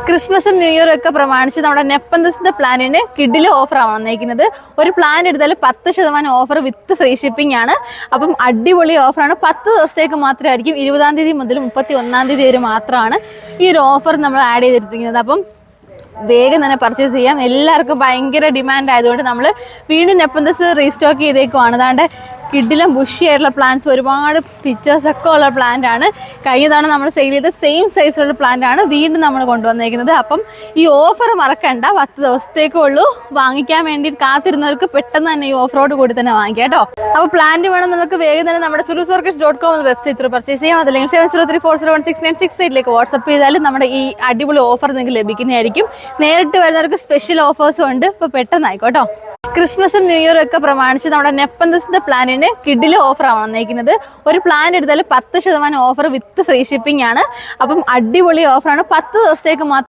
ക്രിസ്മസും ന്യൂ ഇയറും ഒക്കെ പ്രമാണിച്ച് നമ്മുടെ നെപ്പന്തസിന്റെ പ്ലാനിന് കിഡിലെ ഓഫറാണ് വന്നേക്കുന്നത്. ഒരു പ്ലാൻ എടുത്താൽ 10% ഓഫർ വിത്ത് ഫ്രീ ഷിപ്പിംഗ് ആണ്. അപ്പം അടിപൊളി ഓഫറാണ്. 10 ദിവസത്തേക്ക് മാത്രമായിരിക്കും. 20-ാം തീയതി മുതൽ 31-ാം തീയതി വരെ മാത്രമാണ് ഈ ഒരു ഓഫർ നമ്മൾ ആഡ് ചെയ്തിരിക്കുന്നത്. അപ്പം വേഗം തന്നെ പർച്ചേസ് ചെയ്യാം. എല്ലാവർക്കും ഭയങ്കര ഡിമാൻഡ് ആയതുകൊണ്ട് നമ്മൾ വീണ്ടും നെപ്പന്തസ് റീസ്റ്റോക്ക് ചെയ്തേക്കുവാണ്. അതാണ്ട് കിഡിലും ബുഷി ആയിട്ടുള്ള പ്ലാന്റ്സ്, ഒരുപാട് പിക്ചേഴ്സൊക്കെ ഉള്ള പ്ലാന്റ് ആണ്. കഴിഞ്ഞ തവണ നമ്മൾ സെയിൽ ചെയ്ത സെയിം സൈസിലുള്ള പ്ലാന്റ് ആണ് വീണ്ടും നമ്മൾ കൊണ്ടുവന്നേക്കുന്നത്. അപ്പം ഈ ഓഫർ മറക്കണ്ട, 10 ദിവസത്തേക്കേ ഉള്ളൂ. വാങ്ങിക്കാൻ വേണ്ടി കാത്തിരുന്നവർക്ക് പെട്ടെന്ന് തന്നെ ഈ ഓഫറോട് കൂടി തന്നെ വാങ്ങിക്കാം കേട്ടോ. അപ്പോൾ പ്ലാന്റ് വേണം നമുക്ക് വേഗം തന്നെ നമ്മുടെ surusorchids.com വെബ്സൈറ്റ് ത്രൂ പർച്ചേസ് ചെയ്യാം. അതല്ലെങ്കിൽ 7034016968 വാട്സപ്പ് ചെയ്താലും നമ്മുടെ ഈ അടിപൊളി ഓഫർ നിങ്ങൾക്ക് ലഭിക്കുന്നതായിരിക്കും. നേരിട്ട് വരുന്നവർക്ക് സ്പെഷ്യൽ ഓഫേഴ്സും ഉണ്ട്. ഇപ്പോൾ പെട്ടെന്ന് ആയിക്കോട്ടോ. ക്രിസ്മസും ന്യൂ ഇയറും ഒക്കെ പ്രമാണിച്ച് നമ്മുടെ നെപ്പന്തസിന്റെ പ്ലാനിന് കിഡിലെ ഓഫറാണ് വന്നേക്കുന്നത്. ഒരു പ്ലാൻ എടുത്താൽ 10% ഓഫർ വിത്ത് ഫ്രീ ഷിപ്പിംഗ് ആണ്. അപ്പം അടിപൊളി ഓഫറാണ്. 10 ദിവസത്തേക്ക്